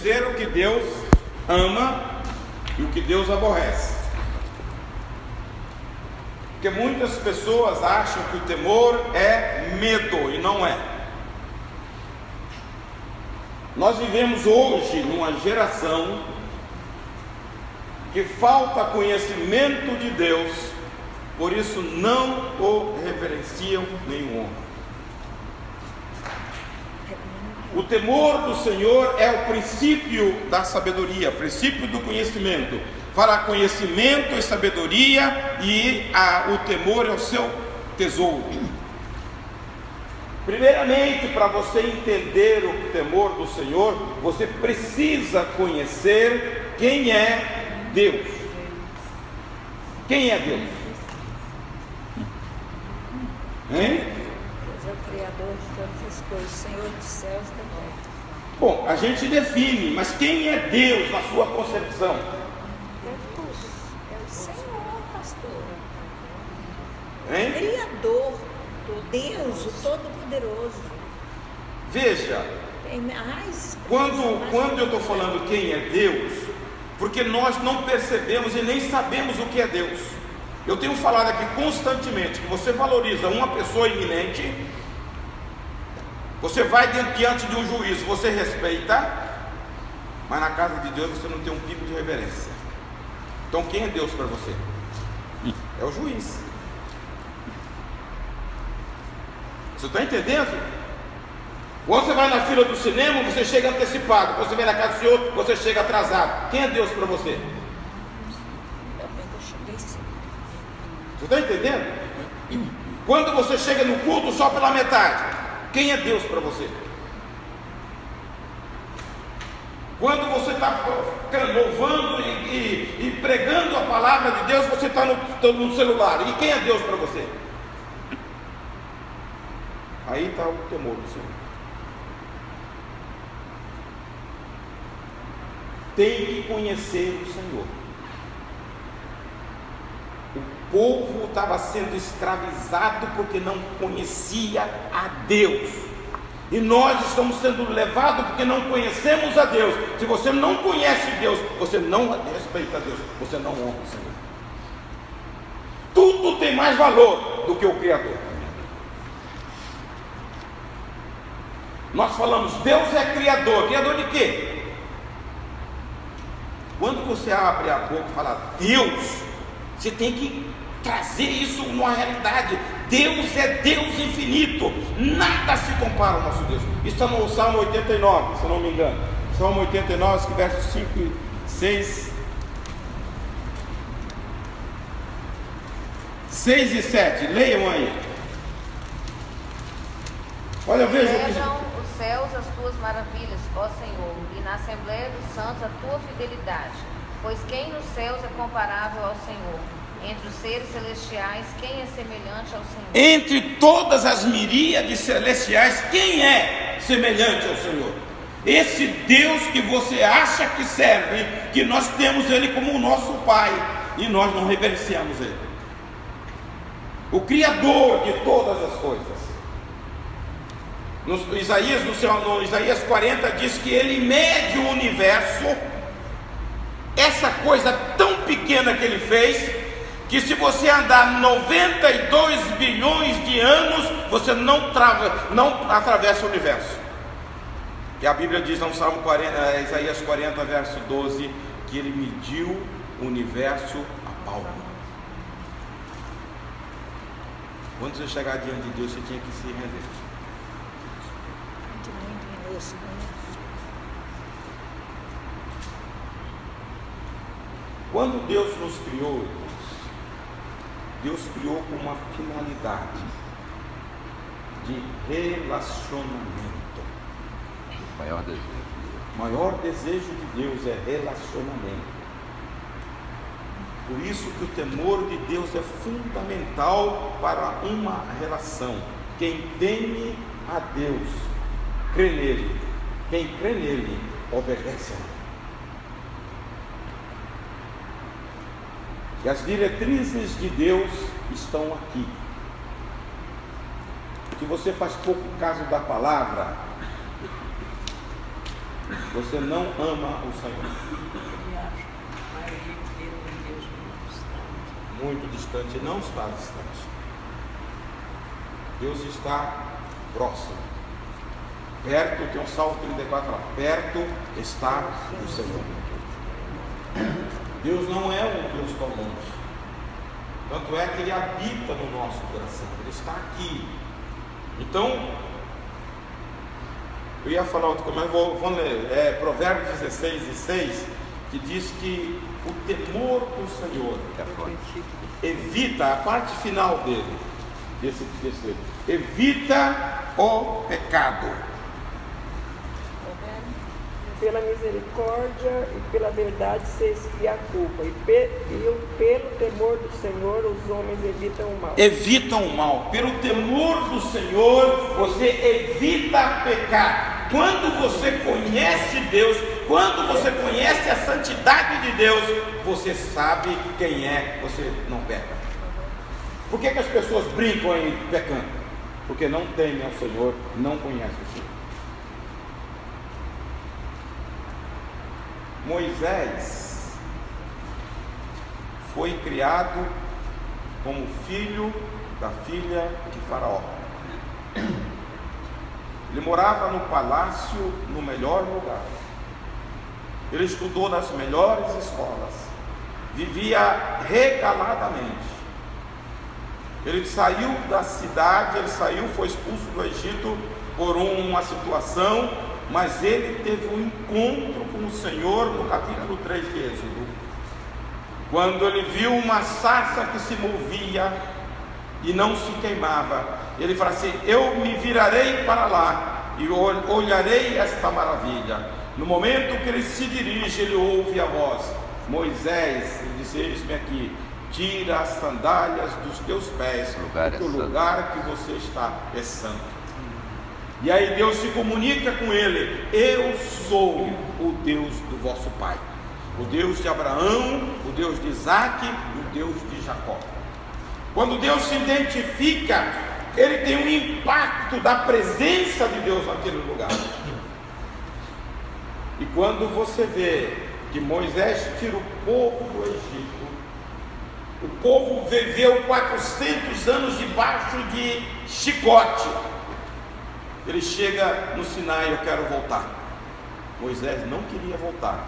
conhecer o que Deus ama e o que Deus aborrece. Porque muitas pessoas acham que o temor é medo, e não é. Nós vivemos hoje numa geração que falta conhecimento de Deus, por isso não o reverenciam nem o honram. O temor do Senhor é o princípio da sabedoria, o princípio do conhecimento. Para conhecimento e sabedoria, e o temor é o seu tesouro. Primeiramente, para você entender o temor do Senhor, você precisa conhecer quem é Deus. Quem é Deus? Hein? Deus é o Criador de todas as coisas, Senhor dos céus e da terra. Bom, a gente define, mas quem é Deus na sua concepção? É o Senhor, pastor. Hein? Criador, do Deus, o Todo-Poderoso. Veja, quando eu estou falando quem é Deus, porque nós não percebemos e nem sabemos o que é Deus. Eu tenho falado aqui constantemente que você valoriza uma pessoa iminente, você vai diante de um juízo, você respeita, mas na casa de Deus você não tem um pingo de reverência. Então quem é Deus para você? É o juiz. Você está entendendo? Quando você vai na fila do cinema, você chega antecipado. Quando você vem na casa do Senhor, você chega atrasado. Quem é Deus para você? Você está entendendo? Quando você chega no culto só pela metade, quem é Deus para você? Quando você está louvando e pregando a palavra de Deus, você está no celular. E quem é Deus para você? Aí está o temor do Senhor. Tem que conhecer o Senhor. O povo estava sendo escravizado porque não conhecia a Deus. E nós estamos sendo levados porque não conhecemos a Deus. Se você não conhece Deus, você não respeita a Deus, você não honra o Senhor. Tudo tem mais valor do que o Criador. Nós falamos, Deus é Criador. Criador de quê? Quando você abre a boca e fala Deus, você tem que trazer isso numa realidade. Deus é Deus infinito, nada se compara ao nosso Deus. Isso está no Salmo 89, se eu não me engano. Salmo 89, versos 5 e 6. 6 e 7, leiam aí. Olha, veja o que... os céus as tuas maravilhas, ó Senhor, e na Assembleia dos Santos a tua fidelidade. Pois quem nos céus é comparável ao Senhor? Entre os seres celestiais, quem é semelhante ao Senhor? Entre todas as miríades celestiais, quem é semelhante ao Senhor? Esse Deus que você acha que serve, que nós temos Ele como o nosso Pai, e nós não reverenciamos Ele. O Criador de todas as coisas. No Isaías 40 diz que Ele mede o universo, essa coisa tão pequena que Ele fez, que se você andar 92 bilhões de anos, você não atravessa o universo. E a Bíblia diz no Salmo 40, Isaías 40, verso 12, que Ele mediu o universo a palmo. Quando você chegar diante de Deus, você tinha que se render. Quando Deus nos criou, Deus criou com uma finalidade de relacionamento. O maior desejo. O maior desejo de Deus é relacionamento. Por isso que o temor de Deus é fundamental para uma relação. Quem teme a Deus, crê nele. Quem crê nele, obedece a ele. E as diretrizes de Deus estão aqui. Se você faz pouco caso da palavra, você não ama o Senhor. Muito distante, não está distante. Deus está próximo. Perto, tem um Salmo 34 que fala: perto está o Senhor. Deus não é um Deus tão longe. Tanto é que Ele habita no nosso coração. Ele está aqui. Então, eu ia falar outra coisa, mas vamos ler. Provérbios 16:6, que diz que o temor do Senhor evita, a parte final dele, desse evita o pecado. Pela misericórdia e pela verdade se expia a culpa, e pelo temor do Senhor os homens evitam o mal. Evitam o mal. Pelo temor do Senhor você evita pecar. Quando você conhece Deus, quando você conhece a santidade de Deus, você sabe quem é, você não peca. Por que as pessoas brincam aí pecando? Porque não temem ao Senhor, não conhecem o Senhor. Moisés foi criado como filho da filha de Faraó. Ele morava no palácio, no melhor lugar. Ele estudou nas melhores escolas. Vivia regaladamente. Ele saiu da cidade, foi expulso do Egito por uma situação, mas ele teve um encontro com o Senhor no capítulo 3 de Êxodo, quando ele viu uma sarça que se movia e não se queimava. Ele falou assim: eu me virarei para lá e olharei esta maravilha. No momento que ele se dirige, ele ouve a voz: Moisés, ele disse: eis-me aqui, tira as sandálias dos teus pés, porque o lugar que você está é santo. E aí Deus se comunica com ele: eu sou o Deus do vosso pai, o Deus de Abraão, o Deus de Isaac e o Deus de Jacó. Quando Deus se identifica, ele tem um impacto da presença de Deus naquele lugar. E quando você vê que Moisés tira o povo do Egito, o povo viveu 400 anos debaixo de chicote. Ele chega no Sinai: eu quero voltar. Moisés não queria voltar.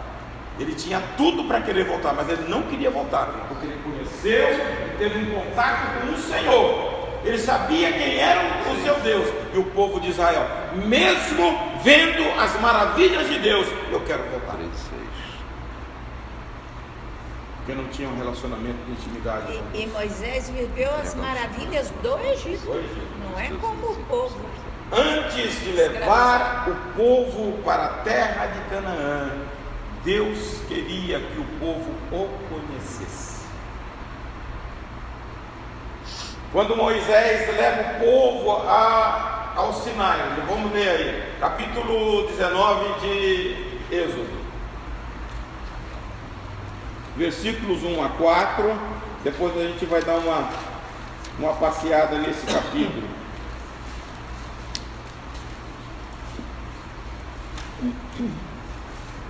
Ele tinha tudo para querer voltar, mas ele não queria voltar, porque ele conheceu e teve um contato com o Senhor. Ele sabia quem era o seu Deus. E o povo de Israel, mesmo vendo as maravilhas de Deus, eu quero voltar. Porque não tinha um relacionamento de intimidade. E Moisés viveu as maravilhas do Egito. Não é como o povo. Antes de levar o povo para a terra de Canaã, Deus queria que o povo o conhecesse. Quando Moisés leva o povo ao Sinai, vamos ler aí, capítulo 19 de Êxodo, versículos 1 a 4, depois a gente vai dar uma passeada nesse capítulo.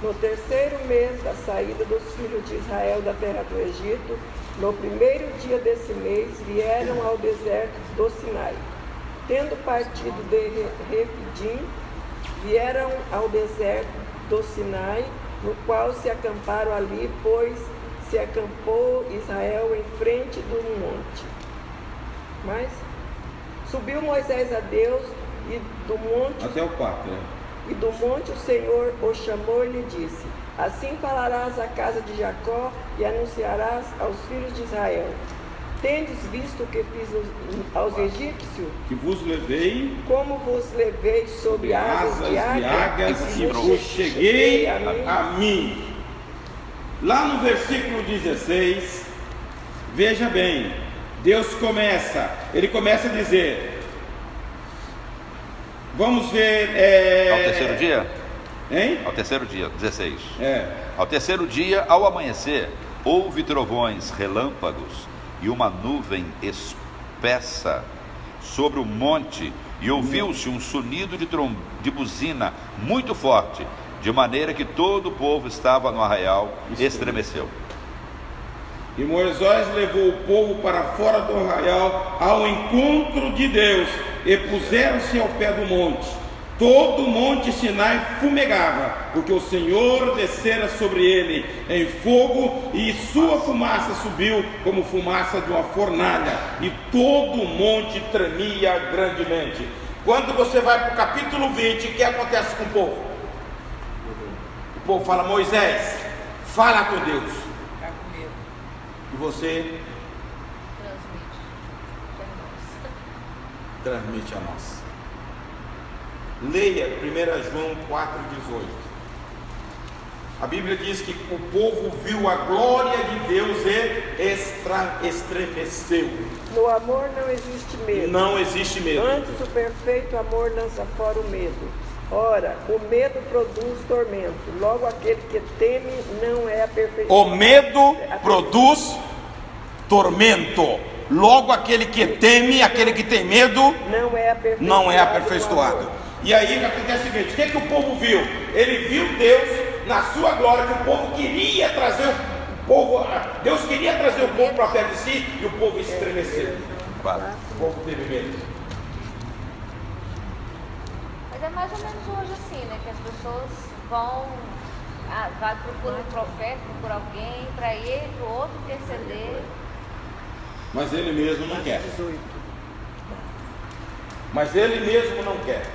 No terceiro mês da saída dos filhos de Israel da terra do Egito, no primeiro dia desse mês, vieram ao deserto do Sinai. Tendo partido de Refidim, vieram ao deserto do Sinai, no qual se acamparam ali, pois se acampou Israel em frente do monte. Mas subiu Moisés a Deus e do monte... Até o 4, né? E do monte o Senhor o chamou e lhe disse: assim falarás à casa de Jacó e anunciarás aos filhos de Israel: tendes visto o que fiz aos egípcios? Que vos levei, como vos levei sobre asas de águias e vos cheguei a mim. Lá no versículo 16, veja bem, Deus ele começa a dizer... Vamos ver... Ao terceiro dia? Hein? Ao terceiro dia, 16. É. Ao terceiro dia, ao amanhecer, houve trovões, relâmpagos e uma nuvem espessa sobre o monte, e ouviu-se um sonido de buzina muito forte, de maneira que todo o povo estava no arraial estremeceu. E Moisés levou o povo para fora do arraial ao encontro de Deus, e puseram-se ao pé do monte. Todo o monte Sinai fumegava, porque o Senhor descera sobre ele em fogo, e sua fumaça subiu como fumaça de uma fornalha, e todo o monte tremia grandemente. Quando você vai para o capítulo 20, o que acontece com o povo? O povo fala: Moisés, fala com Deus. E você transmite a nós. Leia 1 João 4,18. A Bíblia diz que o povo viu a glória de Deus e estremeceu. No amor não existe medo. Não existe medo. Antes o perfeito amor lança fora o medo. Ora, o medo produz tormento. Logo aquele que teme não é aperfeiçoado. O medo produz tormento. Logo aquele que teme, aquele que tem medo, não é aperfeiçoado. E aí o que acontece é o seguinte: o que o povo viu? Ele viu Deus na sua glória, que o povo queria trazer o povo, Deus queria trazer o povo para perto de si, e o povo estremeceu. O povo teve medo. Mas é mais ou menos hoje assim, né? Que as pessoas vai procurar um profeta, procurar alguém, para ele, para o outro interceder. Mas ele mesmo não quer. Mas ele mesmo não quer.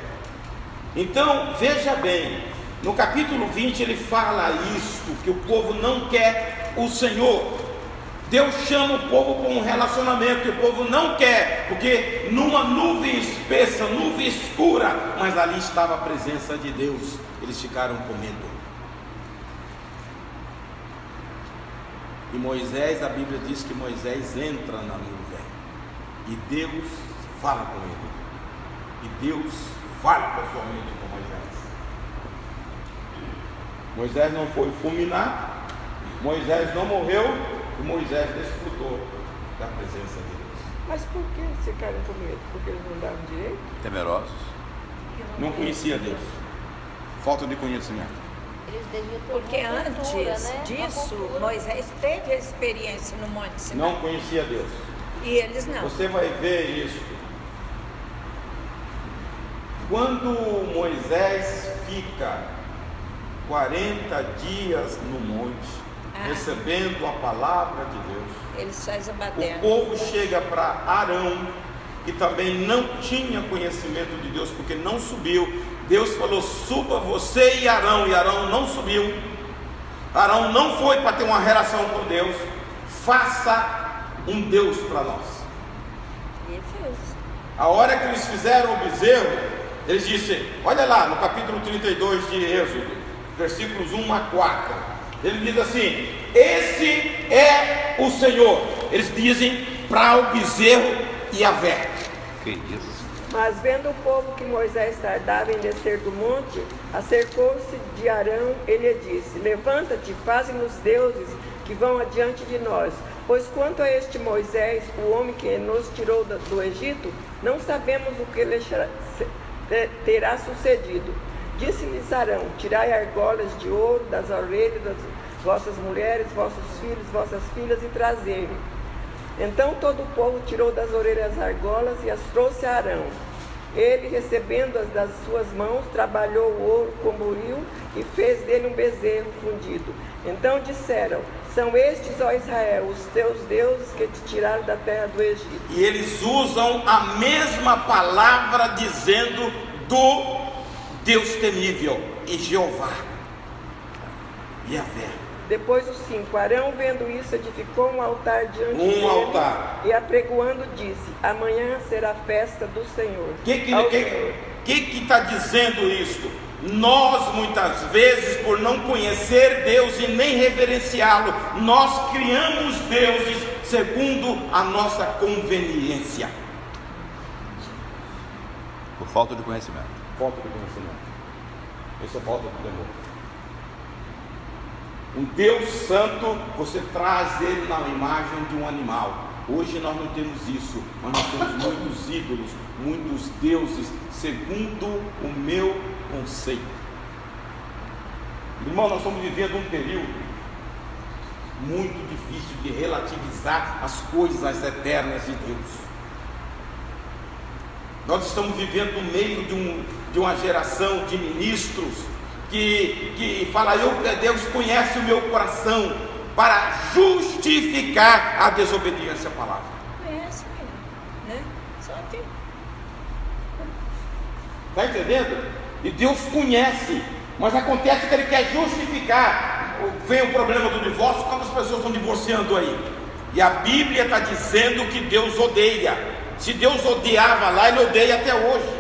Então, veja bem, no capítulo 20 ele fala isto, que o povo não quer o Senhor. Deus chama o povo para um relacionamento, e o povo não quer, porque numa nuvem espessa, nuvem escura, mas ali estava a presença de Deus. Eles ficaram com medo. E Moisés, a Bíblia diz que Moisés entra na nuvem, e Deus fala com ele, e Deus fala pessoalmente com Moisés. Moisés não foi fulminado, Moisés não morreu, e Moisés desfrutou da presença de Deus. Mas por que eles ficaram com medo? Porque eles não davam direito? Temerosos. Não conhecia Deus. Falta de conhecimento. Eles deviam ter Porque uma cultura, antes né? disso, Uma cultura. Moisés teve a experiência no Monte Sinai. Não conhecia Deus. E eles não. Você vai ver isso. Quando Moisés fica 40 dias no monte, recebendo a palavra de Deus, Eles fazem a o baderna. povo chega para Arão, que também não tinha conhecimento de Deus, porque não subiu. Deus falou: suba você e Arão não subiu. Arão não foi para ter uma relação com Deus. Faça um Deus para nós. E ele fez. A hora que eles fizeram o bezerro, eles disseram, olha lá no capítulo 32 de Êxodo, versículos 1 a 4, ele diz assim: esse é o Senhor. Eles dizem para o bezerro e a Vé. Que isso? Mas vendo o povo que Moisés tardava em descer do monte, acercou-se de Arão, ele disse: levanta-te, faze-nos deuses que vão adiante de nós. Pois quanto a este Moisés, o homem que nos tirou do Egito, não sabemos o que lhe terá sucedido. Disse-lhes Arão: tirai argolas de ouro das orelhas das vossas mulheres, vossos filhos, vossas filhas, e trazei-me. Então todo o povo tirou das orelhas as argolas e as trouxe a Arão. Ele, recebendo-as das suas mãos, trabalhou o ouro com buril e fez dele um bezerro fundido. Então disseram: são estes, ó Israel, os teus deuses que te tiraram da terra do Egito. E eles usam a mesma palavra dizendo do Deus temível, e Jeová, Yahvé. Depois os 5, Arão, vendo isso, edificou um altar diante dele, altar. e apregoando disse: amanhã será a festa do Senhor. O que está dizendo isto? Nós muitas vezes, por não conhecer Deus e nem reverenciá-lo, nós criamos deuses segundo a nossa conveniência. Por falta de conhecimento. Falta de conhecimento. Isso é falta de temor. Um Deus santo, você traz ele na imagem de um animal. Hoje nós não temos isso, mas nós temos muitos ídolos, muitos deuses, segundo o meu conceito. Irmão, nós estamos vivendo um período muito difícil de relativizar as coisas eternas de Deus. Nós estamos vivendo no meio de uma geração de ministros que fala, Deus conhece o meu coração, para justificar a desobediência à palavra. Conhece mesmo, né? Só que... Está entendendo? E Deus conhece, mas acontece que Ele quer justificar. Vem o problema do divórcio, quantas pessoas estão divorciando aí? E a Bíblia está dizendo que Deus odeia. Se Deus odiava lá, Ele odeia até hoje.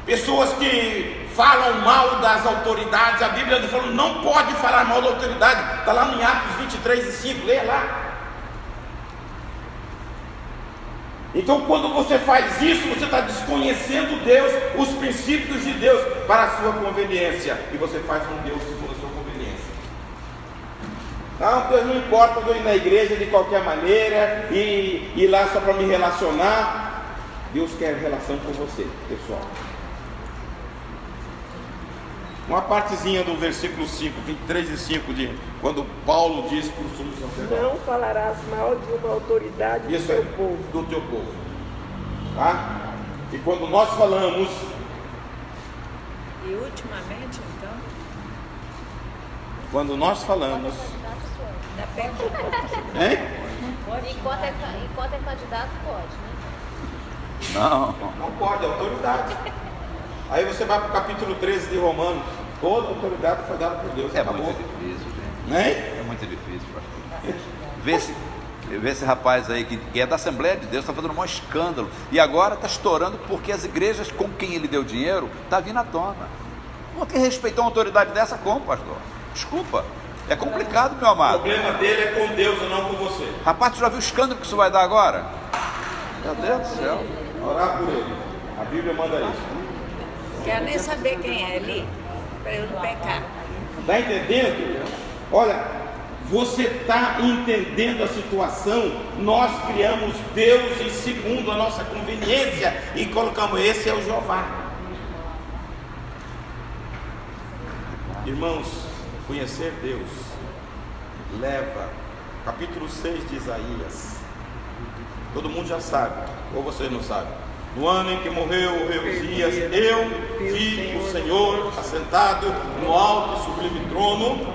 Pessoas que falam mal das autoridades, a Bíblia falou, não pode falar mal da autoridade, está lá em Atos 23:5, leia lá. Então, quando você faz isso, você está desconhecendo Deus, os princípios de Deus para a sua conveniência, e você faz um Deus segundo a sua conveniência. Não, Deus não importa eu ir na igreja de qualquer maneira e ir lá só para me relacionar. Deus quer relação com você, pessoal. Uma partezinha do versículo 5, 23:5, quando Paulo diz para o sumo sacerdote: não falarás mal de uma autoridade do teu povo. Do teu povo. Tá? E quando nós falamos. E ultimamente, então? Quando nós falamos. Da perto. Hein? Enquanto é candidato, pode, né? Não pode, é autoridade. Aí você vai para o capítulo 13 de Romanos. Toda autoridade foi dada por Deus. É acabou. muito difícil, gente. Né? É muito difícil, pastor. Vê esse rapaz aí que é da Assembleia de Deus, está fazendo um maior escândalo. E agora está estourando porque as igrejas com quem ele deu dinheiro está vindo à tona. Por que respeitar uma autoridade dessa como, pastor? Desculpa. É complicado, meu O amado. problema dele é com Deus e não com você. Rapaz, tu já viu o escândalo que isso vai dar agora? Meu Deus do céu. Orar por ele. A Bíblia manda isso. Quero nem saber quem é ali, para eu não pecar. Está entendendo? Olha, você está entendendo a situação? Nós criamos deuses segundo a nossa conveniência e colocamos, esse é o Jeová. Irmãos, conhecer Deus leva, capítulo 6 de Isaías, todo mundo já sabe, ou vocês não sabem. No ano em que morreu o rei Uzias, eu vi o Senhor assentado no alto e sublime trono,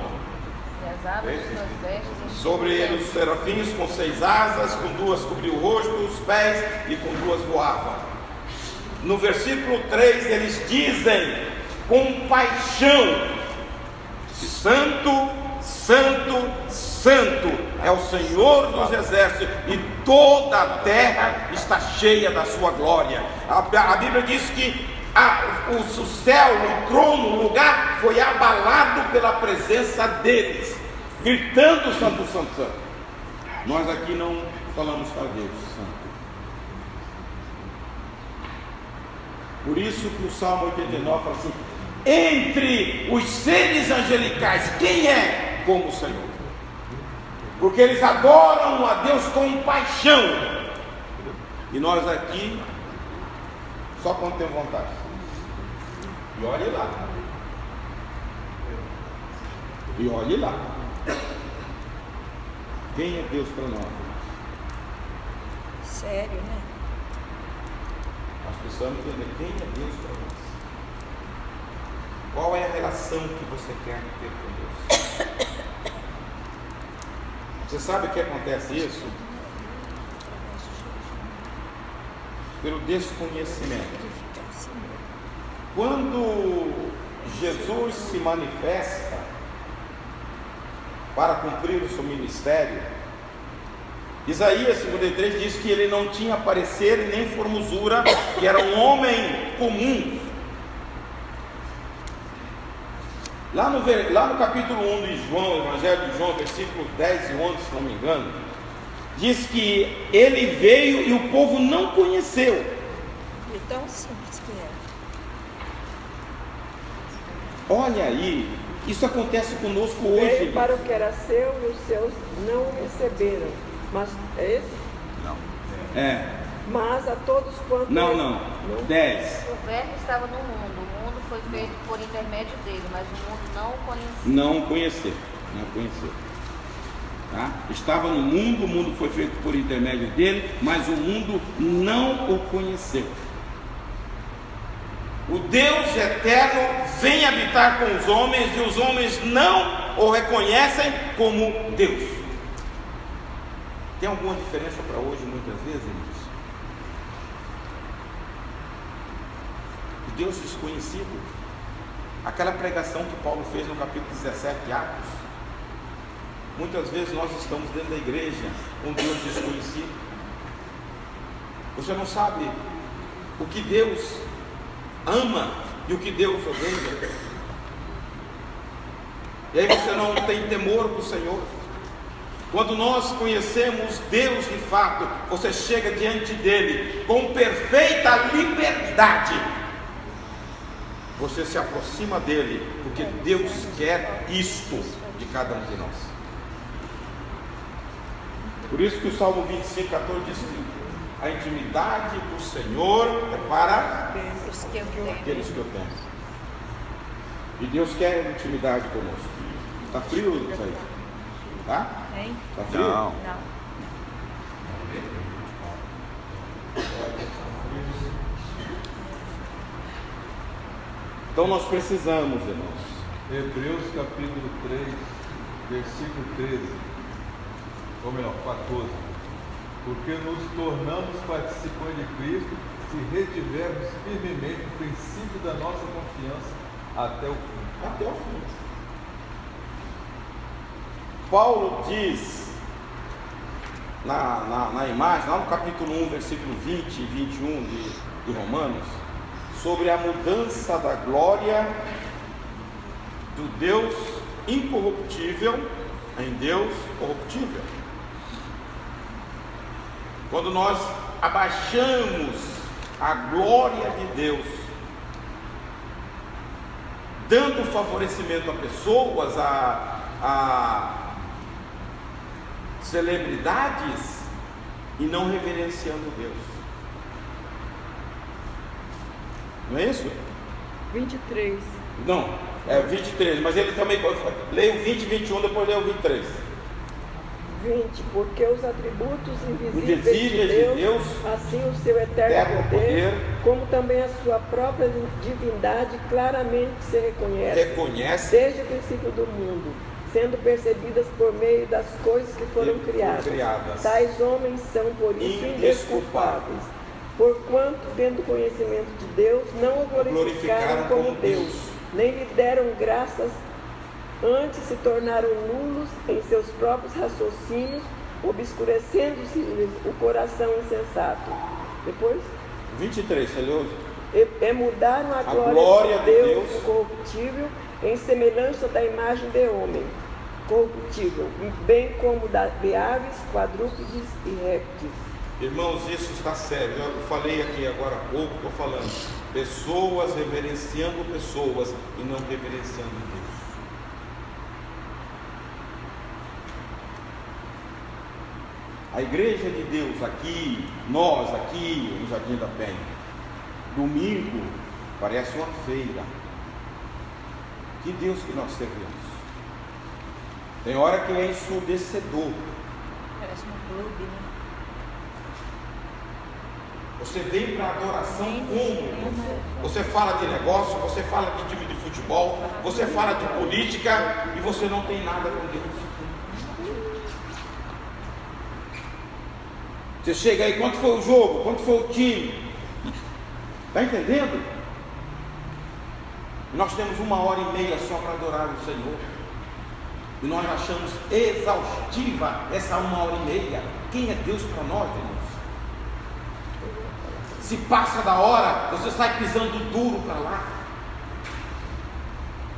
E as abas dos seus vestes sobre ele os serafins com 6 asas, com 2 cobriu o rosto, os pés, e com 2 voava. No versículo 3 eles dizem com paixão: Santo, Santo, Santo é o Senhor dos exércitos, e toda a terra está cheia da sua glória. A Bíblia diz que o céu, o trono, o lugar foi abalado pela presença deles, gritando Santo, Santo, Santo. Nós aqui não falamos para Deus Santo. Por isso que o Salmo 89 fala assim: entre os seres angelicais, quem é como o Senhor? Porque eles adoram a Deus com paixão. E nós aqui, só quando tem vontade. E olhe lá. E olhe lá. Quem é Deus para nós? Sério, né? Nós precisamos entender quem é Deus para nós. Qual é a relação que você quer ter com Deus? Você sabe o que acontece isso? Pelo desconhecimento. Quando Jesus se manifesta para cumprir o seu ministério, Isaías 53 diz que ele não tinha parecer e nem formosura, que era um homem comum. Lá no capítulo 1 de João, Evangelho de João, versículos 10 e 11, se não me engano, diz que ele veio e o povo não conheceu. E tão simples que é. Olha aí, isso acontece conosco hoje. Veio para o que era seu e os seus não o receberam. Mas é esse? Não. É. Mas a todos quantos... Não. 10. O verbo estava no mundo, o mundo foi feito por intermédio dele, mas o mundo não o conhecia. Não conheceu. Tá? Estava no mundo, o mundo foi feito por intermédio dele, mas o mundo não o conheceu. O Deus eterno vem habitar com os homens e os homens não o reconhecem como Deus. Tem alguma diferença para hoje muitas vezes, irmãos? O Deus desconhecido. Aquela pregação que Paulo fez no capítulo 17 de Atos. Muitas vezes nós estamos dentro da igreja com Deus desconhecido. Você não sabe o que Deus ama e o que Deus odeia. E aí você não tem temor do Senhor. Quando nós conhecemos Deus de fato, você chega diante dele com perfeita liberdade. Você se aproxima dele, porque Deus quer isto de cada um de nós. Por isso que o Salmo 25:14 diz que a intimidade do Senhor é para aqueles que o temem. E Deus quer intimidade conosco. Está frio isso aí? Tá? Está frio? Não. Então nós precisamos, irmãos. Hebreus capítulo 3, versículo 13, ou melhor, 14. Porque nos tornamos participantes de Cristo se retivermos firmemente o princípio da nossa confiança até o fim. Até o fim. Paulo diz na imagem, lá no capítulo 1, versículo 20 e 21 de Romanos, sobre a mudança da glória do Deus incorruptível em Deus corruptível. Quando nós abaixamos a glória de Deus, dando favorecimento a pessoas, a celebridades, e não reverenciando Deus. Não é isso? 23. Não, é 23, mas ele também, leia o 20 e 21, depois leia o 23. 20. Porque os atributos invisíveis de Deus, assim o seu eterno poder, como também a sua própria divindade, claramente se reconhece desde o princípio do mundo, sendo percebidas por meio das coisas que foram criadas. Tais homens são por isso indesculpáveis, porquanto, tendo conhecimento de Deus, não o glorificaram como Deus, nem lhe deram graças, antes se tornaram nulos em seus próprios raciocínios, obscurecendo-se o coração insensato. Depois? 23, você leu? E mudaram a glória de Deus incorruptível em semelhança da imagem de homem corruptível, bem como de aves, quadrúpedes e répteis. Irmãos, isso está sério. Eu falei aqui agora há pouco, estou falando. Pessoas reverenciando pessoas e não reverenciando Deus. A igreja de Deus aqui, nós aqui em Jardim da Penha, domingo parece uma feira. Que Deus que nós servimos. Tem hora que é ensurdecedor. Parece um clube, né? Você vem para adoração como? Você fala de negócio, você fala de time de futebol, você fala de política e você não tem nada com Deus. Você chega aí, quanto foi o jogo? Quanto foi o time? Está entendendo? Nós temos 1h30 só para adorar o Senhor. E nós achamos exaustiva essa 1h30. Quem é Deus para nós, irmãos? Se passa da hora, você sai pisando duro para lá.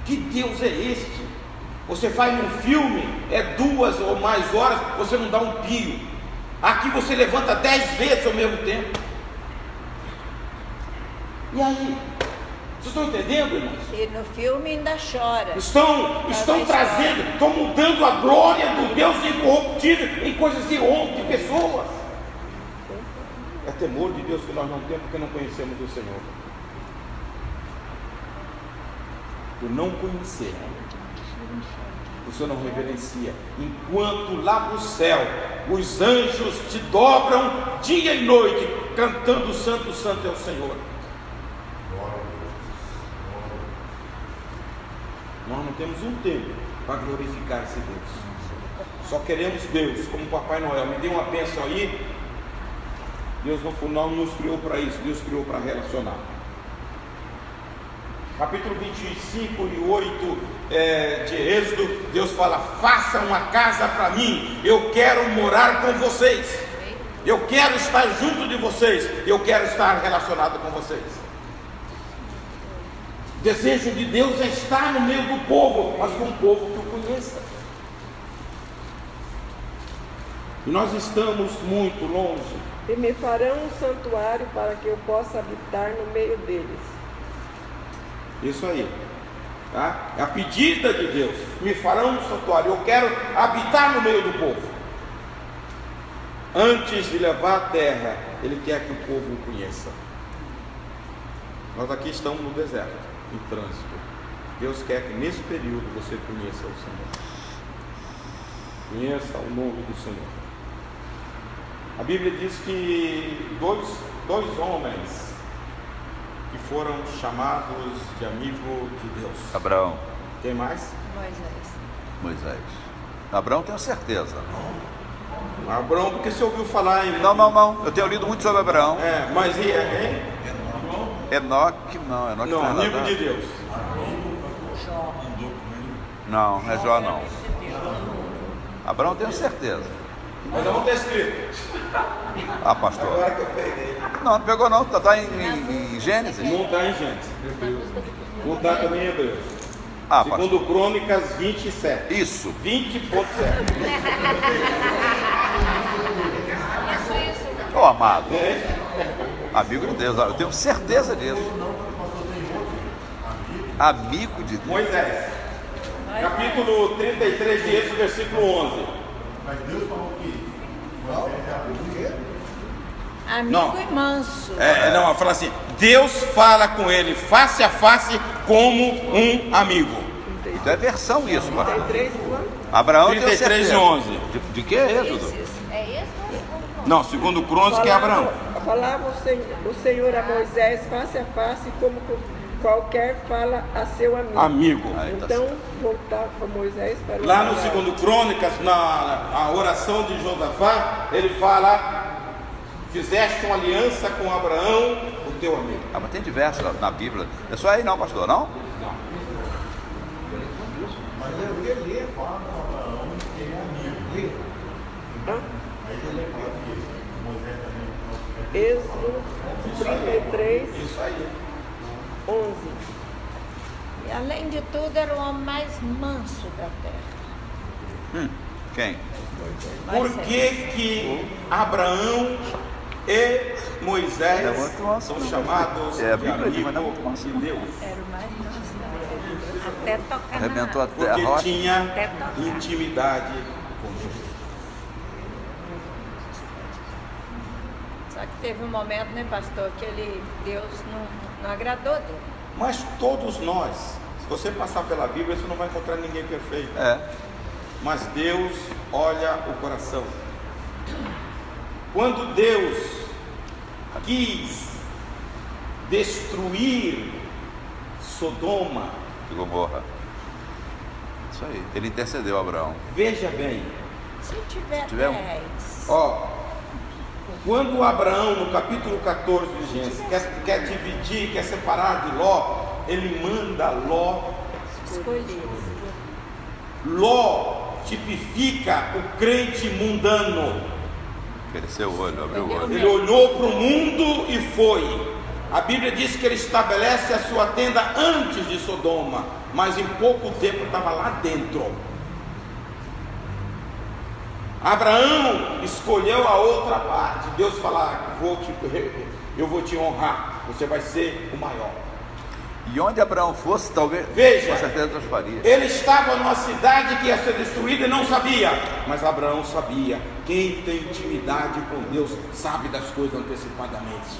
Que Deus é este? Você faz um filme, é 2 ou mais horas, você não dá um pio. Aqui você levanta 10 vezes ao mesmo tempo. E aí? Vocês estão entendendo, irmãos? E no filme ainda chora. Estão trazendo, estão mudando a glória do Deus incorruptível em coisas de homem, de pessoas. É temor de Deus que nós não temos porque não conhecemos o Senhor. Por não conhecer, o Senhor não reverencia. Enquanto lá no céu os anjos te dobram dia e noite, cantando santo, santo é o Senhor. Nós não temos um tempo para glorificar esse Deus. Só queremos Deus, como Papai Noel. Me dê uma bênção aí. Deus não nos criou para isso, Deus criou para relacionar. Capítulo 25 e 8 de Êxodo, Deus fala: faça uma casa para mim, eu quero morar com vocês, eu quero estar junto de vocês, eu quero estar relacionado com vocês. O desejo de Deus é estar no meio do povo, mas com um povo que o conheça. E nós estamos muito longe. E me farão um santuário para que eu possa habitar no meio deles. Isso aí, tá? É a pedida de Deus: me farão um santuário, eu quero habitar no meio do povo. Antes de levar a terra, Ele quer que o povo o conheça. Nós aqui estamos no deserto, em trânsito. Deus quer que nesse período você conheça o Senhor, conheça o nome do Senhor. A Bíblia diz que dois homens que foram chamados de amigo de Deus. Abraão. Quem mais? Moisés. Abraão, tenho certeza. Abraão, porque você ouviu falar em... Não. Eu tenho lido muito sobre Abraão. Mas e hein? Enoque, não. Enoque não, amigo de Deus. Não é Jó, não. Abraão, tenho certeza. Mas não está escrito. Ah, pastor. Agora que eu peguei. Não pegou não, está em Gênesis. Não está em Gênesis. Não está também em Hebreus. Ah, segundo pastor. Crônicas 27. Isso. 20.7. Ô, amado. Amigo de Deus, eu tenho certeza disso. Amigo de Deus. Moisés. Capítulo 33 de Êxodo, versículo 11. Mas Deus falou que Amigo Não. e manso. Não, fala assim: Deus fala com ele face a face como um amigo. Então é versão isso, pastor. 33 quanto? Abraão tem 33 certeza. e 11. De que é Êxodo? É isso ou segundo? Não, segundo Crônicas, que é Abraão. Falava o Senhor a Moisés face a face, como qualquer fala a seu amigo. Amigo. Aí tá Então, voltar para Moisés para o Lá no palavra. segundo Crônicas, na oração de Josafá, ele fala: fizeste uma aliança com Abraão, o teu amigo. Ah, mas tem diversos na Bíblia. É só aí não, pastor, não? Não. mas ele fala com Abraão que ele é amigo. Hã? Mas ele é amigo. Moisés também. Êxodo 33, Isso aí. 11. E além de tudo, era o homem mais manso da terra. Quem? Por que Abraão e Moisés É muito manso, são não. chamados É, a de Bíblia diz, mas não é amigo muito manso, de não. Deus? Era o mais manso da terra. Até tocar Arrebentou na até a Porque rocha. tinha intimidade com Deus. Só que teve um momento, né, pastor, que Deus não agradou dele. Mas todos nós, se você passar pela Bíblia, você não vai encontrar ninguém perfeito. É. Mas Deus olha o coração. Quando Deus quis destruir Sodoma, De Gomorra. Isso aí. Ele intercedeu, Abraão. veja bem, Se tiver tiver um- 10, ó, quando Abraão, no capítulo 14 de Gênesis, quer dividir, quer separar de Ló, ele manda Ló. escolhido. Ló tipifica o crente mundano. Cresceu o olho, abriu o olho. Ele olhou para o mundo e foi. A Bíblia diz que ele estabelece a sua tenda antes de Sodoma, mas em pouco tempo estava lá dentro. Abraão escolheu a outra parte. Deus fala: eu vou te honrar, você vai ser o maior. E onde Abraão fosse, talvez, Veja, com certeza Deus faria. ele estava numa cidade que ia ser destruída e não sabia, mas Abraão sabia. Quem tem intimidade com Deus sabe das coisas antecipadamente.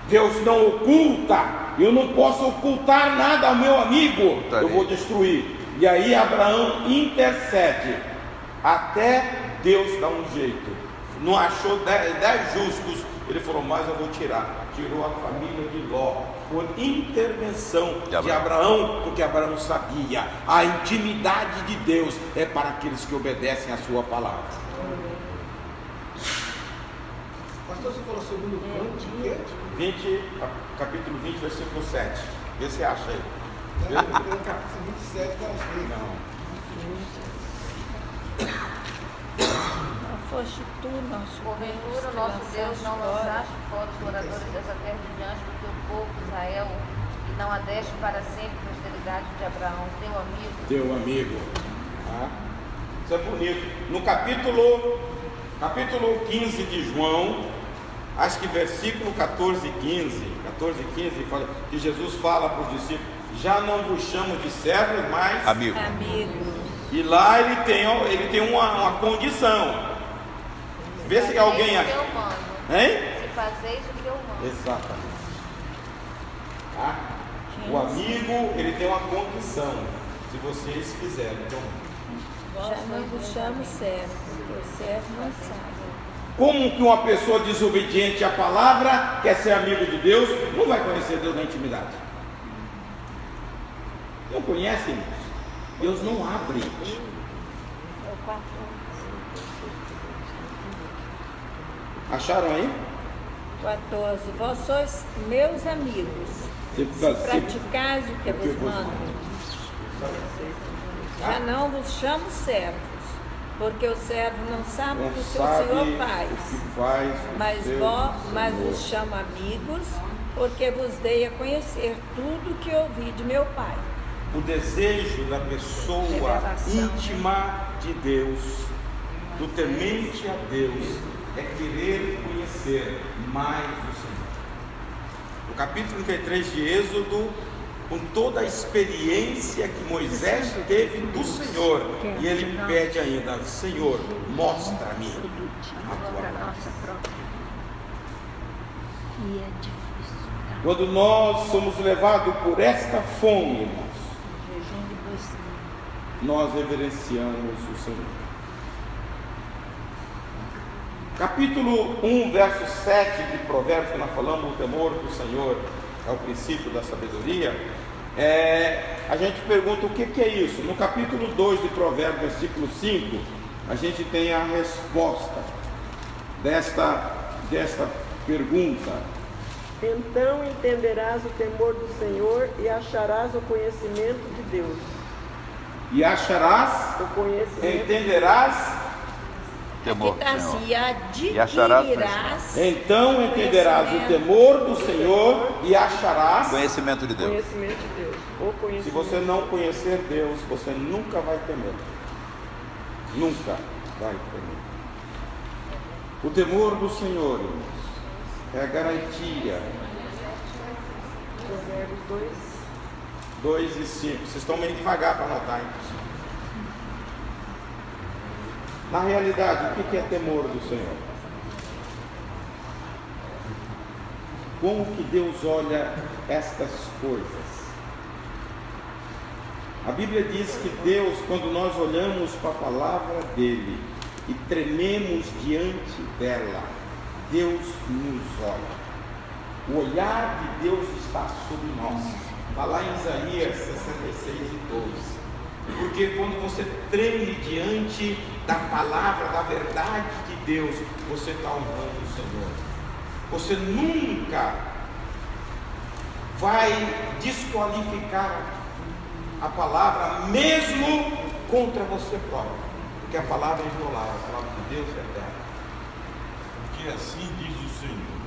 Deus não oculta. Eu não posso ocultar nada ao meu amigo. Eu vou destruir. E aí Abraão intercede até Deus dar um jeito. Não achou 10 justos. Ele falou, mas eu vou tirar. Tirou a família de Ló por intervenção de Abraão, porque Abraão sabia, a intimidade de Deus é para aqueles que obedecem a sua palavra. Pastor, você falou segundo Crônicas, capítulo 20, versículo 7. Vê se acha aí. no capítulo 27, que eu achei. Não. Foste tu, nosso Porventura, o nosso Deus não lançaste fora os moradores dessa terra de diante do teu povo Israel, e não adeste para sempre a posteridade de Abraão, teu amigo. Tá? Isso é bonito. No capítulo 15 de João, acho que versículo 14 e 15, fala, que Jesus fala para os discípulos, já não vos chamo de servos, mas Amigo. E lá ele tem uma condição. Vê se alguém aqui. Hein? Se fazeis o que eu mando. Exatamente. Tá? O amigo, ele tem uma condição. Se vocês fizerem, então. Já não vos chamo servo, porque o servo não sabe. Como que uma pessoa desobediente à palavra quer ser amigo de Deus, não vai conhecer Deus na intimidade? Não conhece, irmãos? Deus não abre. Acharam aí? 14. Vós sois meus amigos, se praticais o que vos mando. Já não vos chamo servos, porque o servo não sabe o que o seu Senhor faz. Mas vos chamo amigos, porque vos dei a conhecer tudo que ouvi de meu Pai. O desejo da pessoa íntima de Deus, do temente a Deus, é querer conhecer mais o Senhor. No capítulo 33 de Êxodo, com toda a experiência que Moisés teve do Senhor, e ele pede ainda, Senhor, mostra-me a tua graça. Quando nós somos levados por esta fome, irmãos, nós reverenciamos o Senhor. Capítulo 1, verso 7 de Provérbios, que nós falamos, o temor do Senhor é o princípio da sabedoria. A gente pergunta o que é isso. No capítulo 2 de Provérbios, versículo 5, a gente tem a resposta desta pergunta. Então entenderás o temor do Senhor e acharás o conhecimento de Deus. E acharás, o conhecimento. Entenderás. Temor do Senhor. E acharás. Então entenderás o temor do Senhor e acharás conhecimento de Deus. Conhecimento de Deus. O conhecimento. Se você não conhecer Deus, você nunca vai temer. Nunca vai temer. O temor do Senhor, irmãos, é a garantia. Provérbios 2 e 5. Vocês estão meio devagar para anotar, hein? Na realidade, o que é temor do Senhor? Como que Deus olha estas coisas? A Bíblia diz que Deus, quando nós olhamos para a palavra dele e trememos diante dela, Deus nos olha. O olhar de Deus está sobre nós. Está lá em Isaías 66 e 12. Porque quando você treme diante da palavra, da verdade de Deus, você está honrando o Senhor. Você nunca vai desqualificar a palavra, mesmo contra você próprio. Porque a palavra é isolada, a palavra de Deus é eterna. Porque assim diz o Senhor: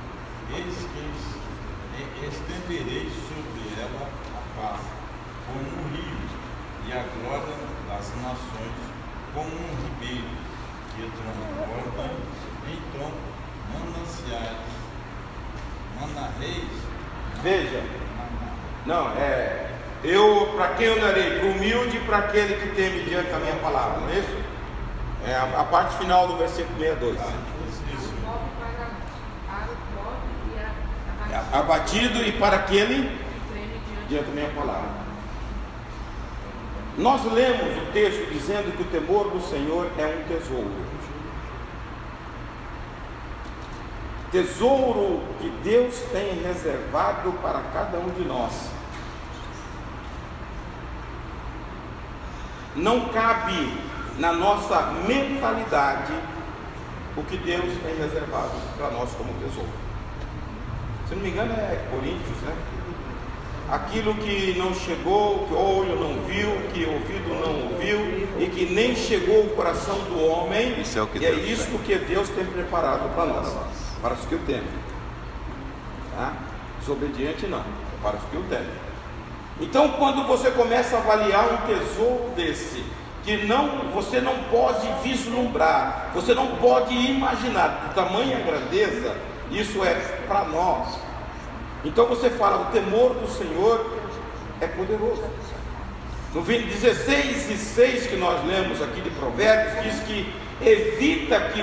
eis que estenderei sobre ela a paz, como um rio, e a glória das nações, como um ribeiro, que transborda então Manda reis. Veja, não, para quem eu darei? Para o humilde e para aquele que teme diante da minha palavra, não é isso? É a parte final do versículo 62. Abatido e para aquele diante da minha palavra. Nós lemos o texto dizendo que o temor do Senhor é um tesouro. Tesouro que Deus tem reservado para cada um de nós. Não cabe na nossa mentalidade o que Deus tem reservado para nós como tesouro. Se não me engano é Coríntios, né? Aquilo que não chegou, que olho não viu, que ouvido não ouviu e que nem chegou ao coração do homem, isso é o que Deus isso que Deus tem preparado para nós, para os que o temem. Tá? Desobediente não, para os que o temem. Então, quando você começa a avaliar um tesouro desse, que você não pode vislumbrar, você não pode imaginar de tamanha grandeza, isso é para nós. Então você fala, o temor do Senhor é poderoso. No 16:6 que nós lemos aqui de Provérbios, diz que evita que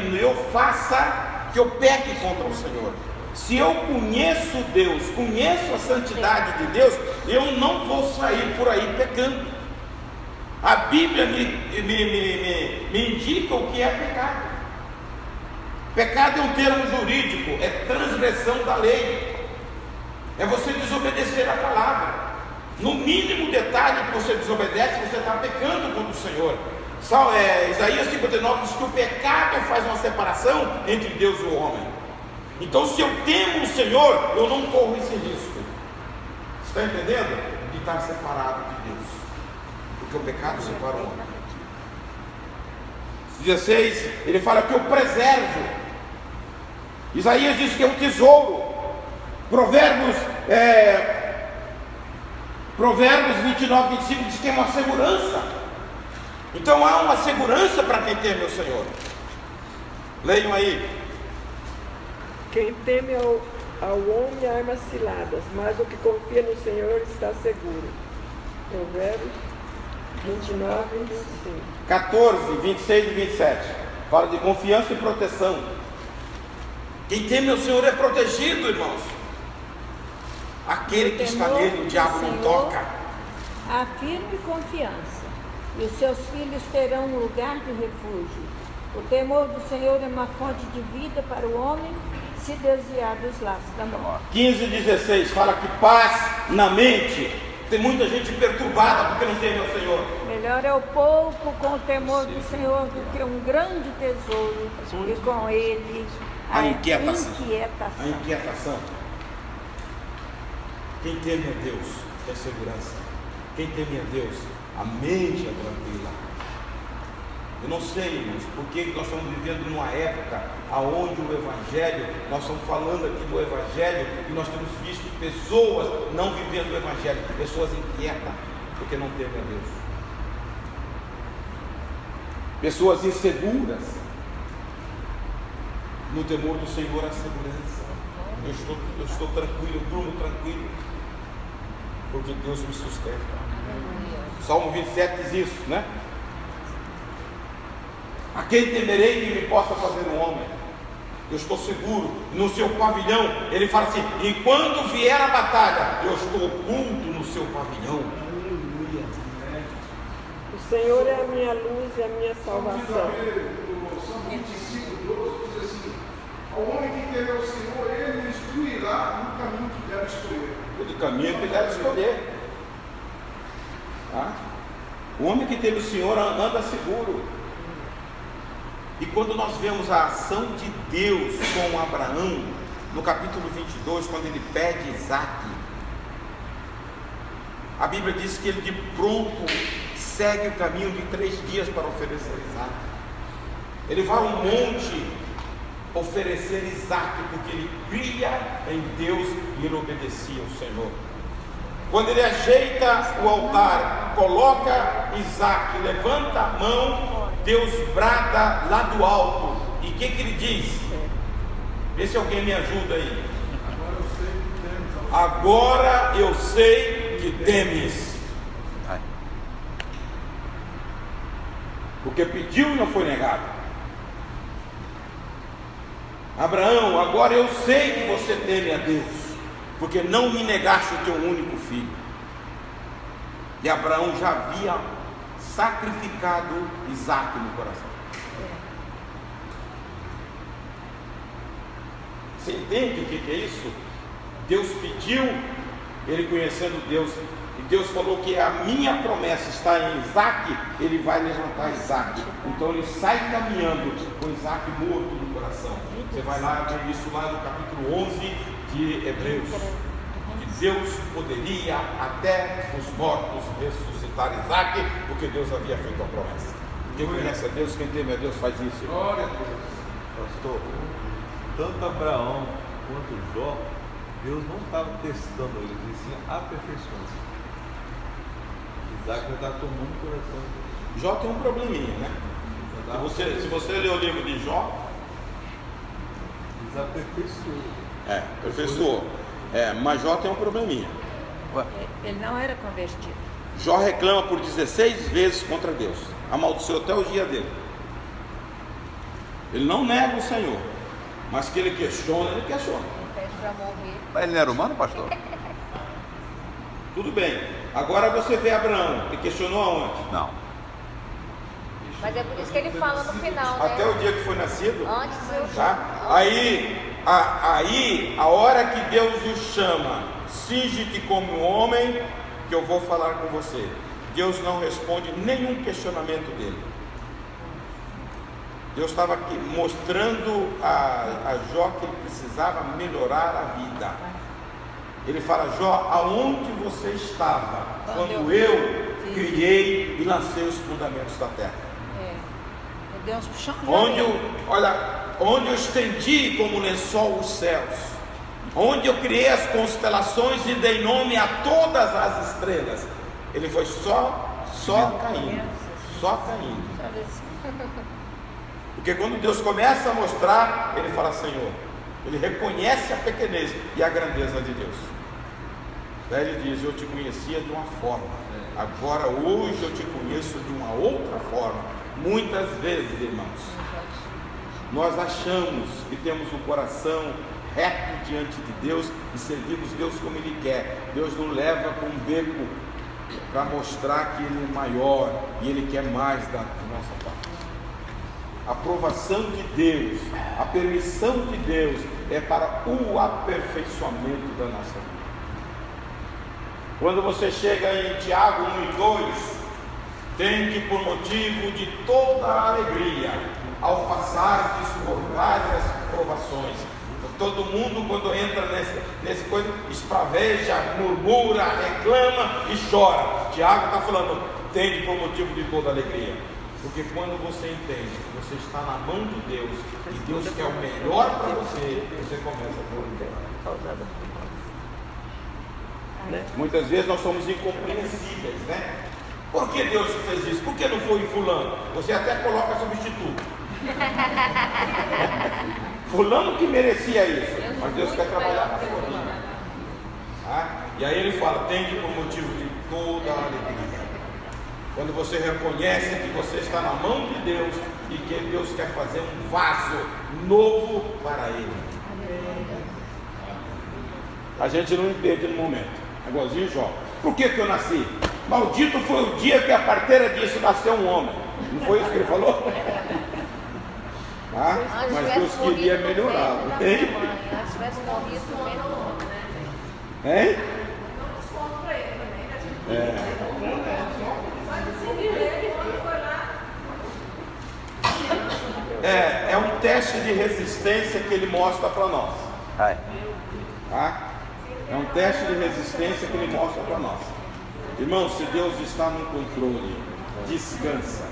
eu peque contra o Senhor. Se eu conheço Deus, conheço a santidade de Deus, eu não vou sair por aí pecando. A Bíblia me indica o que é pecado. Pecado é um termo jurídico, é transgressão da lei. É você desobedecer a palavra. No mínimo detalhe que você desobedece, você está pecando contra o Senhor. Isaías 59 diz que o pecado faz uma separação entre Deus e o homem. Então, se eu temo o Senhor, eu não corro esse risco. Está entendendo? De estar separado de Deus. Porque o pecado separa o homem. 16, ele fala que eu preservo. Isaías diz que é um tesouro. Provérbios 29:25 diz que é uma segurança. Então há uma segurança para quem teme o Senhor. Leiam aí. Quem teme ao homem arma ciladas, mas o que confia no Senhor está seguro. Provérbios 29:25. 14, 26 e 27. Fala de confiança e proteção. Quem teme o Senhor é protegido, irmãos. Aquele que está nele, o diabo não toca. Há firme confiança, e os seus filhos terão um lugar de refúgio. O temor do Senhor é uma fonte de vida para o homem, se desviar dos laços da morte. 15:16 fala que paz na mente. Tem muita gente perturbada porque não teme ao Senhor. Melhor é o pouco com o temor do Senhor do que um grande tesouro e com ele a inquietação. Quem teme a Deus tem segurança. Quem teme a Deus, a mente é tranquila. Eu não sei, irmãos, porque nós estamos vivendo numa época onde o Evangelho, nós estamos falando aqui do Evangelho e nós temos visto pessoas não vivendo o Evangelho, pessoas inquietas, porque não temem a Deus. Pessoas inseguras. No temor do Senhor há segurança. Eu estou tranquilo, eu durmo tranquilo, porque Deus me sustenta. Salmo 27 diz isso, né? A quem temerei que me possa fazer um homem? Eu estou seguro. No seu pavilhão, ele fala assim: enquanto vier a batalha, eu estou oculto no seu pavilhão. O Senhor é a minha luz e a minha salvação. Salmo 25:12 diz assim: ao homem que teme ao Senhor, ele instruirá no caminho que deve escolher. O caminho que deve escolher. Tá? O homem que teme o Senhor anda seguro. E quando nós vemos a ação de Deus com Abraão, no capítulo 22, quando ele pede Isaac, a Bíblia diz que ele de pronto segue o caminho de 3 dias para oferecer Isaac. Ele vai ao monte oferecer Isaac, porque ele cria em Deus e ele obedecia ao Senhor. Quando ele ajeita o altar, coloca Isaac, levanta a mão, Deus brada lá do alto. E o que ele diz? Vê se alguém me ajuda aí. agora eu sei que temes. Porque pediu e não foi negado. Abraão, agora eu sei que você teme a Deus, porque não me negaste o teu único filho. E Abraão já havia sacrificado Isaque no coração. Você entende o que é isso? Deus pediu, ele conhecendo Deus, e Deus falou que a minha promessa está em Isaque, ele vai levantar Isaque. Então ele sai caminhando com Isaque morto no coração. Você vai lá ver isso lá no capítulo 11 de Hebreus. Que Deus poderia até os mortos ressuscitar Isaque, porque Deus havia feito a promessa. Quem conhece a Deus, quem teme a Deus faz isso. Glória a Deus. Pastor, tanto Abraão quanto Jó, Deus não estava testando eles, e sim aperfeiçoando. Isaac já está tomando o coração dele. Jó tem um probleminha, né? Se você ler o livro de Jó, desaperfeiçoou. Aperfeiçoou. Mas Jó tem um probleminha. Ele não era convertido. Jó reclama por 16 vezes contra Deus, amaldiçoou até o dia dele. Ele não nega o Senhor, mas que ele questiona, ele questiona. Pede para morrer. Mas ele não era humano, pastor? Tudo bem. Agora você vê Abraão, ele questionou aonde? Não. Mas é por isso que ele fala no final, né? Até o dia que foi nascido? Antes eu Tá? Aí, a hora que Deus o chama, cinge-te como homem, que eu vou falar com você. Deus não responde nenhum questionamento dele. Deus estava aqui mostrando a Jó que ele precisava melhorar a vida. Ele fala: Jó, aonde você estava quando eu criei e lancei os fundamentos da terra? Deus puxou onde eu estendi como lençol os céus, onde eu criei as constelações e dei nome a todas as estrelas. Ele foi só caindo. Porque quando Deus começa a mostrar, ele fala: Senhor, ele reconhece a pequenez e a grandeza de Deus. Daí ele diz: eu te conhecia de uma forma, agora hoje eu te conheço de uma outra forma. Muitas vezes, irmãos, nós achamos que temos um coração reto diante de Deus e servimos Deus como Ele quer. Deus nos leva para um beco para mostrar que Ele é maior e Ele quer mais da nossa parte. A aprovação de Deus, a permissão de Deus é para o aperfeiçoamento da nossa vida. Quando você chega em Tiago 1:2, tende por motivo de toda a alegria ao passar por várias provações. Todo mundo, quando entra nesse coisa, espraveja, murmura, reclama e chora. Tiago está falando: tende por motivo de toda alegria. Porque quando você entende que você está na mão de Deus e Deus quer o melhor para você, você começa a glorificar. Muitas vezes nós somos incompreensíveis, né? Por que Deus fez isso? Por que não foi em fulano? Você até coloca substituto. Fulano que merecia isso, mas Deus quer trabalhar na sua vida. E aí ele fala: tende por motivo de toda a alegria. Quando você reconhece que você está na mão de Deus e que Deus quer fazer um vaso novo para Ele. A gente não entende no momento. É igualzinho Jó. Por que eu nasci? Maldito foi o dia que a parteira disse: nasceu um homem. Não foi isso que ele falou? Mas Deus queria melhorá-lo. Antes tivesse morrido no meio do mundo, né? Hein? É um teste de resistência que ele mostra para nós. Tá? É um teste de resistência que ele mostra para nós. Irmão, se Deus está no controle, descansa,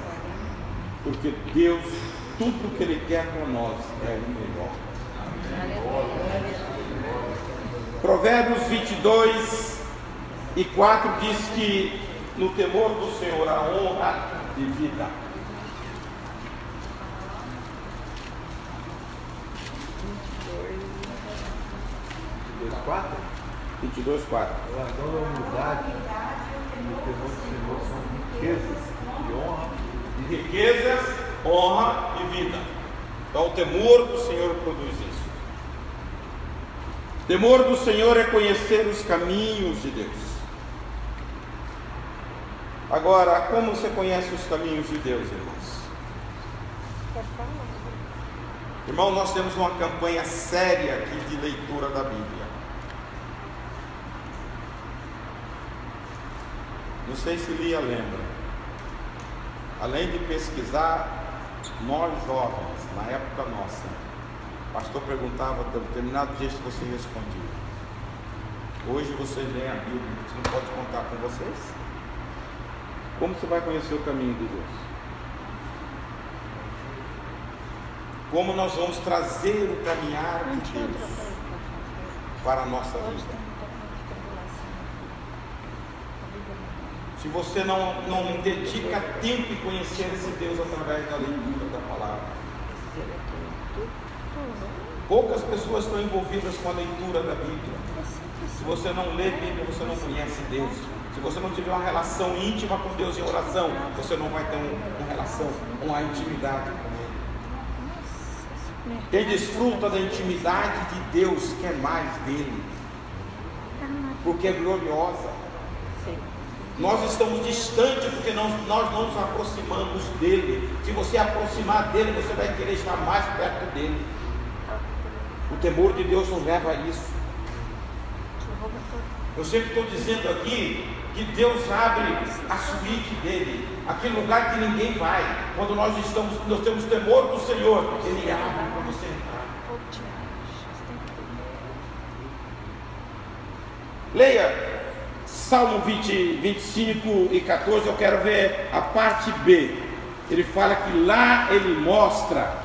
porque Deus, tudo que Ele quer para nós é o melhor. Provérbios 22:4 diz que no temor do Senhor há honra e vida. 22:4. O ladrão da humildade e o temor do Senhor são riquezas e honra. Riquezas, honra e vida. Então o temor do Senhor produz isso. Temor do Senhor é conhecer os caminhos de Deus. Agora, como você conhece os caminhos de Deus, irmãos? Irmão, nós temos uma campanha séria aqui de leitura da Bíblia. Não sei se Lia lembra. Além de pesquisar, nós jovens, na época nossa, o pastor perguntava, determinado dia se você respondia. Hoje vocês leem a Bíblia, você não pode contar com vocês? Como você vai conhecer o caminho de Deus? Como nós vamos trazer o caminhar de Deus para a nossa vida? Se você não dedica tempo em conhecer esse Deus através da leitura da palavra. Poucas pessoas estão envolvidas com a leitura da Bíblia. Se você não lê Bíblia, você não conhece Deus. Se você não tiver uma relação íntima com Deus em oração, você não vai ter uma relação, uma intimidade com Ele. Quem desfruta da intimidade de Deus quer mais dele, porque é gloriosa. Nós estamos distantes porque nós não nos aproximamos dele. Se você aproximar dele, você vai querer estar mais perto dele. O temor de Deus nos leva a isso. Eu sempre estou dizendo aqui que Deus abre a suíte dele, aquele lugar que ninguém vai. Quando nós temos temor do Senhor, Ele abre para você entrar. Leia Salmo 25 e 14, eu quero ver a parte B. Ele fala que lá ele mostra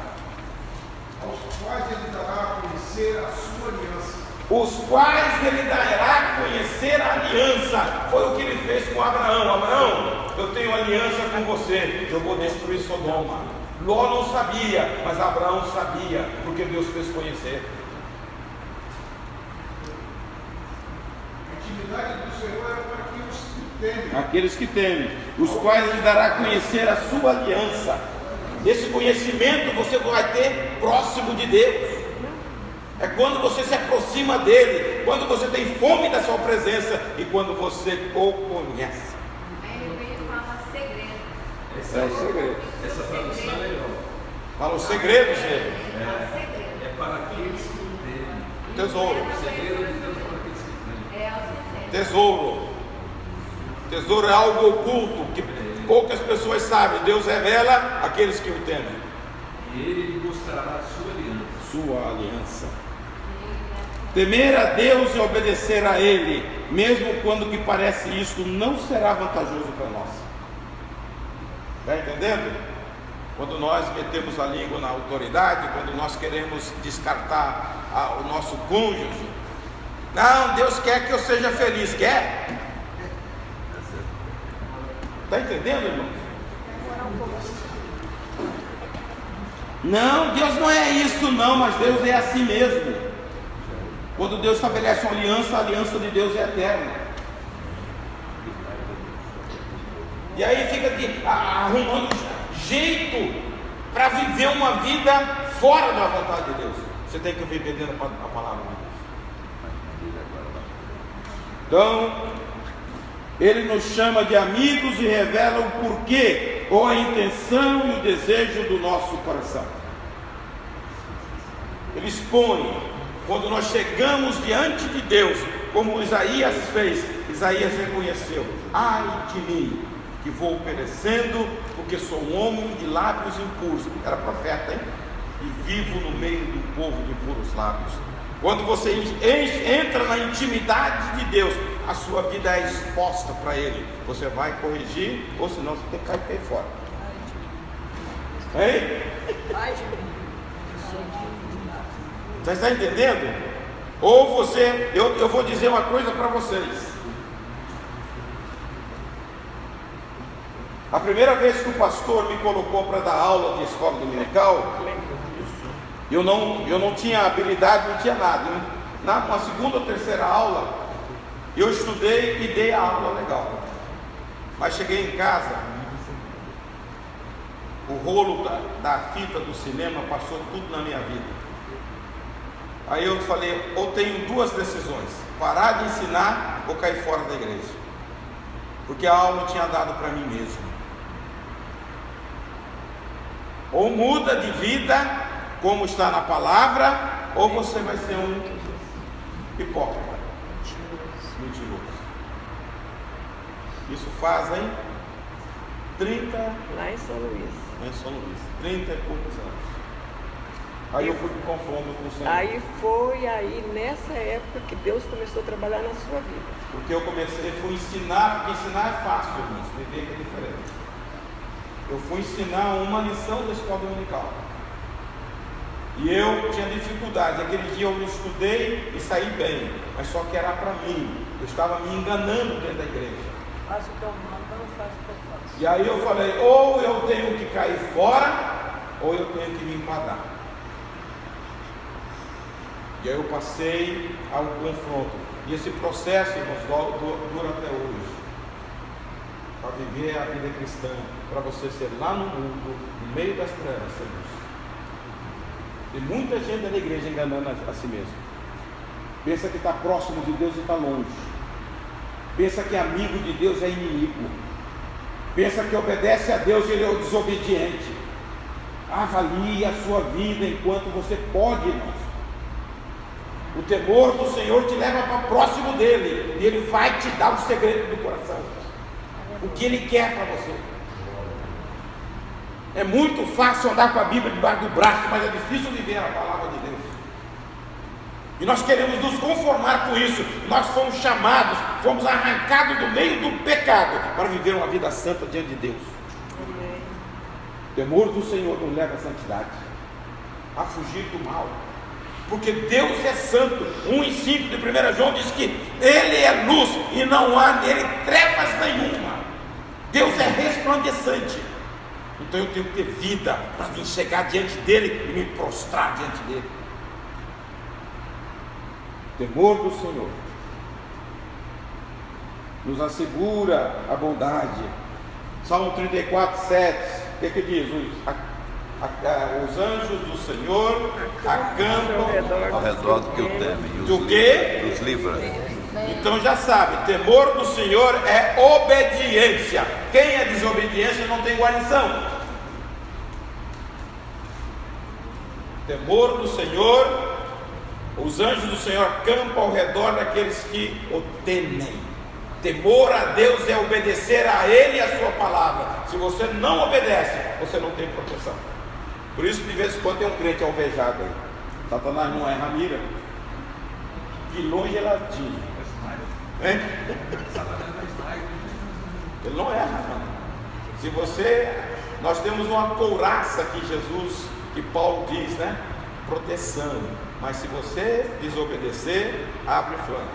aos quais ele dará a conhecer a sua aliança. Os quais ele dará a conhecer a aliança. Foi o que ele fez com Abraão. Abraão, eu tenho aliança com você, eu vou destruir Sodoma. Ló não sabia, mas Abraão sabia, porque Deus fez conhecer. A intimidade do Senhor é para aqueles que temem. Aqueles que temem, os quais ele dará a conhecer a sua aliança. Esse conhecimento você vai ter próximo de Deus. É quando você se aproxima dele, quando você tem fome da sua presença e quando você o conhece. Esse é o segredo. Essa tradução é legal. Fala o segredo, gente. É para aqueles que temem. Tesouro. O segredo de Deus é para aqueles que temem. Tesouro. Tesouro é algo oculto que poucas pessoas sabem. Deus revela aqueles que o temem. E ele lhe mostrará a sua aliança. Sua aliança. Temer a Deus e obedecer a Ele, mesmo quando que parece isso, não será vantajoso para nós. Está entendendo? Quando nós metemos a língua na autoridade, quando nós queremos descartar o nosso cônjuge, não, Deus quer que eu seja feliz, quer? Está entendendo, irmão? Não, Deus não é isso não, mas Deus é assim mesmo. Quando Deus estabelece uma aliança, a aliança de Deus é eterna. E aí fica arrumando jeito para viver uma vida fora da vontade de Deus. Você tem que viver dentro da palavra de Deus. Então, Ele nos chama de amigos e revela o porquê, ou a intenção e o desejo do nosso coração. Ele expõe. Quando nós chegamos diante de Deus, como Isaías fez, Isaías reconheceu: ai de mim, que vou perecendo, porque sou um homem de lábios impuros. Era profeta, hein? E vivo no meio do povo de impuros lábios. Quando você entra na intimidade de Deus, a sua vida é exposta para Ele. Você vai corrigir, ou senão você tem que cair fora. Hein? Ai de mim. Você está entendendo? Ou você, eu vou dizer uma coisa para vocês. A primeira vez que o pastor me colocou para dar aula de escola dominical, eu não tinha habilidade, não tinha nada. Na segunda ou terceira aula, Eu estudei e dei a aula legal. Mas cheguei em casa, o rolo da fita do cinema passou tudo na minha vida. Aí eu falei, ou tenho duas decisões: parar de ensinar ou cair fora da igreja. Porque a aula tinha dado para mim mesmo. Ou muda de vida, como está na palavra, ou você vai ser um hipócrita, mentiroso. Isso fazem 30 lá em São Luís. Em São Luís, 30 e poucos anos. Aí eu fui para o confronto com o Senhor. Aí foi nessa época que Deus começou a trabalhar na sua vida. Porque eu fui ensinar, porque ensinar é fácil, irmãos, viver que é diferente. Eu fui ensinar uma lição da escola dominical. E eu tinha dificuldade. Aquele dia eu estudei e saí bem, mas só que era para mim. Eu estava me enganando dentro da igreja. Faço o que eu mando, eu não faço o que eu faço. E aí eu falei, ou eu tenho que cair fora, ou eu tenho que me enquadrar. E aí eu passei ao confronto. E esse processo, irmãos, dura até hoje. Para viver a vida cristã, para você ser lá no mundo, no meio das trevas, ser luz. Tem muita gente da igreja enganando a si mesmo. Pensa que está próximo de Deus e está longe. Pensa que amigo de Deus é inimigo. Pensa que obedece a Deus e ele é o desobediente. Avalie a sua vida enquanto você pode, irmãos. O temor do Senhor te leva para próximo dele, e ele vai te dar o segredo do coração, o que ele quer para você. É muito fácil andar com a Bíblia debaixo do braço, mas é difícil viver a palavra de Deus. E nós queremos nos conformar com isso. Nós fomos chamados, fomos arrancados do meio do pecado para viver uma vida santa diante de Deus. O temor do Senhor nos leva à santidade, a fugir do mal. Porque Deus é santo. 1:5 de 1 João diz que Ele é luz e não há nele trevas nenhuma. Deus é resplandecente. Então eu tenho que ter vida para vir chegar diante dele e me prostrar diante dele. O temor do Senhor nos assegura a bondade. Salmo 34:7, o que diz? Os anjos do Senhor acampam ao redor do que o temem. Do que? Os livra. Então já sabe, temor do Senhor é obediência. Quem é desobediência não tem guarnição. Temor do Senhor, os anjos do Senhor acampam ao redor daqueles que o temem. Temor a Deus é obedecer a Ele e a sua palavra. Se você não obedece, você não tem proteção. Por isso, de vez em quando tem um crente alvejado aí. Satanás não erra a mira. De longe ele atinge. Ele não erra, não. Se você, nós temos uma couraça que Jesus, que Paulo diz, né? Proteção. Mas se você desobedecer, abre flanco.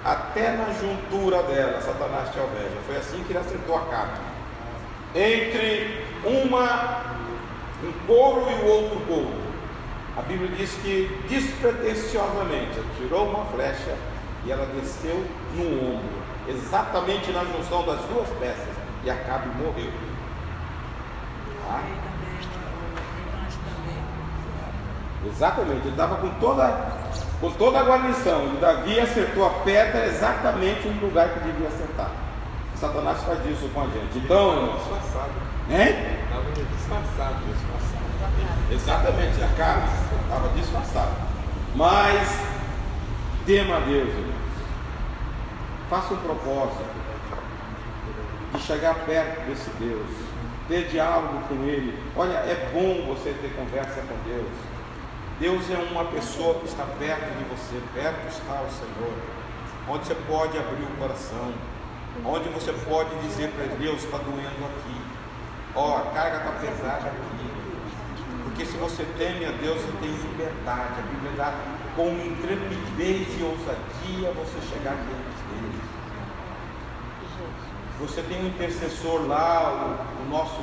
Até na juntura dela, Satanás te alveja. Foi assim que ele acertou a carta. Entre um couro e o outro couro. A Bíblia diz que despretensiosamente tirou uma flecha e ela desceu no ombro, exatamente na junção das duas peças, e Acabe morreu. Tá? Exatamente, ele estava com toda a guarnição, e Davi acertou a pedra exatamente no lugar que devia acertar. Satanás faz isso com a gente. Então, disfarçado. Hein? Estava disfarçado. Exatamente, Acabe estava disfarçado. Mas tema a Deus, irmãos. Faça um propósito de chegar perto desse Deus, ter diálogo com Ele. Olha, é bom você ter conversa com Deus. Deus é uma pessoa que está perto de você, perto está o Senhor, onde você pode abrir o coração, onde você pode dizer para Deus: está doendo aqui, ó, a carga está pesada aqui. Porque se você teme a Deus, você tem liberdade. A Bíblia dá com intrepidez e ousadia você chegar diante dele. Você tem um intercessor lá, o nosso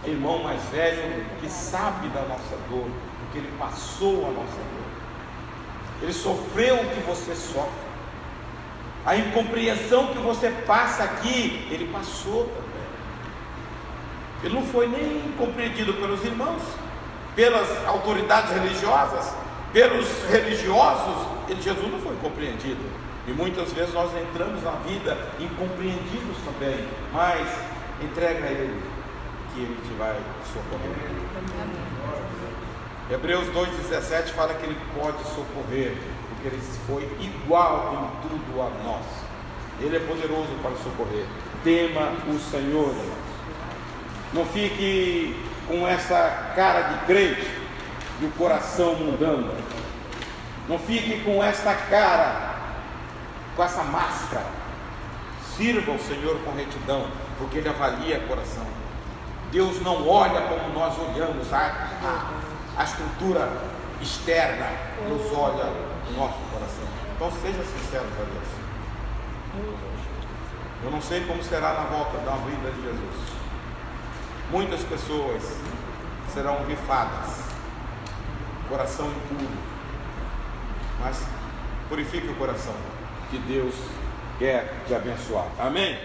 irmão mais velho, que sabe da nossa dor, porque ele passou a nossa dor. Ele sofreu o que você sofre. A incompreensão que você passa aqui, ele passou também. Ele não foi nem compreendido pelos irmãos, pelas autoridades religiosas, pelos religiosos. Jesus não foi compreendido. E muitas vezes nós entramos na vida incompreendidos também, mas entrega a Ele, que Ele te vai socorrer. Hebreus 2,17 fala que Ele pode socorrer, porque Ele foi igual em tudo a nós. Ele é poderoso para socorrer. Tema o Senhor, irmãos. Não fique com essa cara de crente e o coração mundano. Não fique com essa cara, com essa máscara. Sirva o Senhor com retidão, porque Ele avalia o coração. Deus não olha como nós olhamos a estrutura externa, Deus olha o nosso coração. Então seja sincero para Deus. Eu não sei como será na volta da vida de Jesus. Muitas pessoas serão rifadas, coração impuro, mas purifique o coração, que Deus quer te abençoar. Amém?